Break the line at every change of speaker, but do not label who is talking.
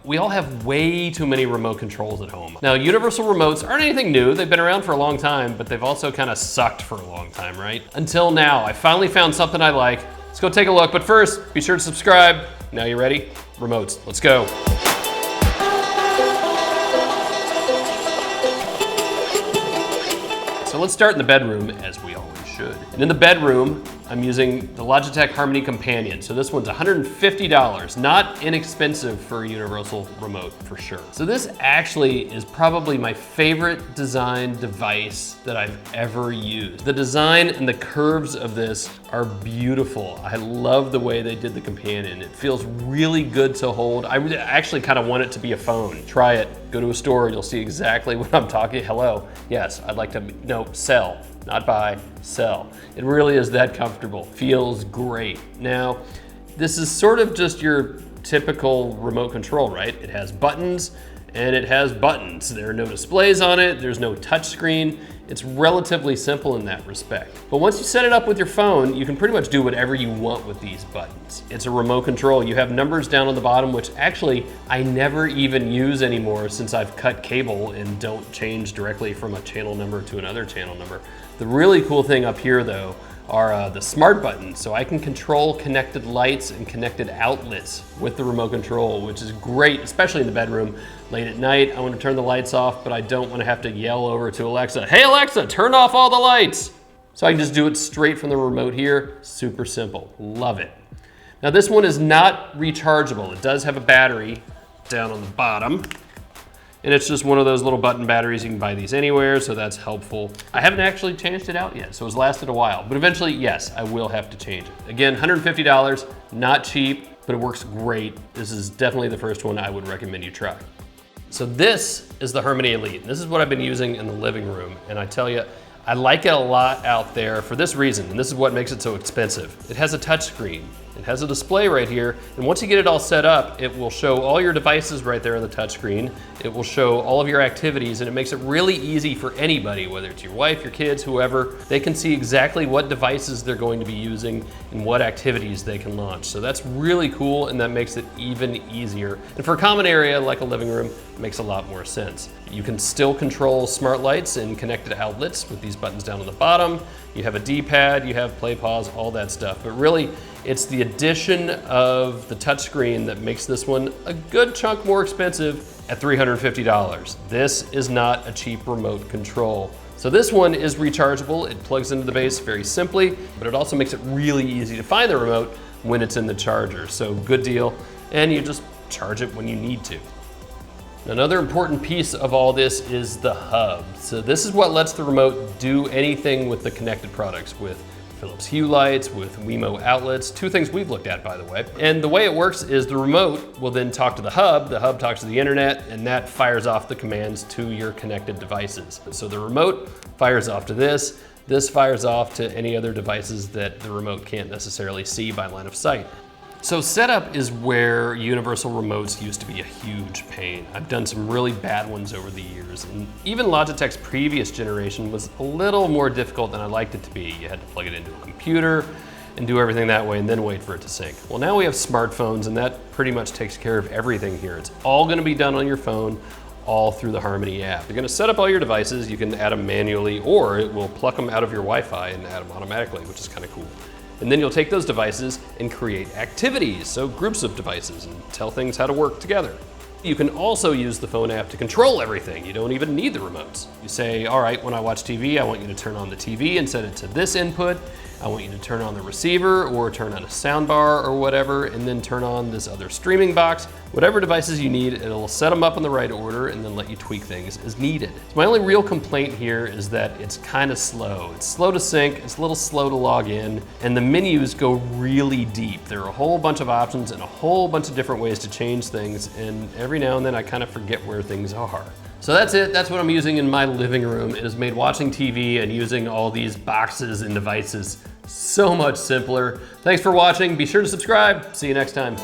We all have way too many remote controls at home. Now, universal remotes aren't anything new. They've been around for a long time, but they've also kind of sucked for a long time, right? Until now, I finally found something I like. Let's go take a look, but first, be sure to subscribe. Now you ready? Remotes, let's go. So let's start in the bedroom, as we always should. And in the bedroom, I'm using the Logitech Harmony Companion. So this one's $150, not inexpensive for a universal remote for sure. So this actually is probably my favorite design device that I've ever used. The design and the curves of this are beautiful. I love the way they did the Companion. It feels really good to hold. I actually kind of want it to be a phone. Try it, go to a store, you'll see exactly what I'm talking. Hello, yes, I'd like to, no, sell. Not buy, sell. It really is that comfortable. Feels great. Now, this is sort of just your typical remote control, right? It has buttons and it has buttons. There are no displays on it. There's no touch screen. It's relatively simple in that respect. But once you set it up with your phone, you can pretty much do whatever you want with these buttons. It's a remote control. You have numbers down on the bottom, which actually I never even use anymore since I've cut cable and don't change directly from a channel number to another channel number. The really cool thing up here though are the smart buttons. So I can control connected lights and connected outlets with the remote control, which is great, especially in the bedroom. Late at night, I want to turn the lights off, but I don't want to have to yell over to Alexa, "Hey Alexa, turn off all the lights." So I can just do it straight from the remote here. Super simple, love it. Now this one is not rechargeable. It does have a battery down on the bottom. And it's just one of those little button batteries. You can buy these anywhere, so that's helpful. I haven't actually changed it out yet, so it's lasted a while. But eventually, yes, I will have to change it. Again, $150, not cheap, but it works great. This is definitely the first one I would recommend you try. So this is the Herman Elite. This is what I've been using in the living room. And I tell you, I like it a lot out there for this reason, and this is what makes it so expensive. It has a touch screen. It has a display right here, and once you get it all set up, it will show all your devices right there on the touch screen. It will show all of your activities, and it makes it really easy for anybody, whether it's your wife, your kids, whoever. They can see exactly what devices they're going to be using and what activities they can launch. So that's really cool, and that makes it even easier. And for a common area like a living room, it makes a lot more sense. You can still control smart lights and connected outlets with these buttons down on the bottom. You have a D-pad, you have play, pause, all that stuff. But really, it's the addition of the touchscreen that makes this one a good chunk more expensive at $350. This is not a cheap remote control. So this one is rechargeable. It plugs into the base very simply, but it also makes it really easy to find the remote when it's in the charger. So good deal, and you just charge it when you need to. Another important piece of all this is the hub. So this is what lets the remote do anything with the connected products, with Philips Hue lights, with Wemo outlets, two things we've looked at, by the way. And the way it works is the remote will then talk to the hub talks to the internet, and that fires off the commands to your connected devices. So the remote fires off to this fires off to any other devices that the remote can't necessarily see by line of sight. So setup is where universal remotes used to be a huge pain. I've done some really bad ones over the years, and even Logitech's previous generation was a little more difficult than I liked it to be. You had to plug it into a computer and do everything that way and then wait for it to sync. Well, now we have smartphones, and that pretty much takes care of everything here. It's all gonna be done on your phone, all through the Harmony app. You're gonna set up all your devices, you can add them manually, or it will pluck them out of your Wi-Fi and add them automatically, which is kind of cool. And then you'll take those devices and create activities, so groups of devices, and tell things how to work together. You can also use the phone app to control everything. You don't even need the remotes. You say, all right, when I watch TV, I want you to turn on the TV and set it to this input. I want you to turn on the receiver or turn on a sound bar or whatever, and then turn on this other streaming box. Whatever devices you need, it'll set them up in the right order and then let you tweak things as needed. So my only real complaint here is that it's kind of slow. It's slow to sync, it's a little slow to log in, and the menus go really deep. There are a whole bunch of options and a whole bunch of different ways to change things, and every now and then I kind of forget where things are. So that's it, that's what I'm using in my living room. It has made watching TV and using all these boxes and devices so much simpler. Thanks for watching, be sure to subscribe. See you next time.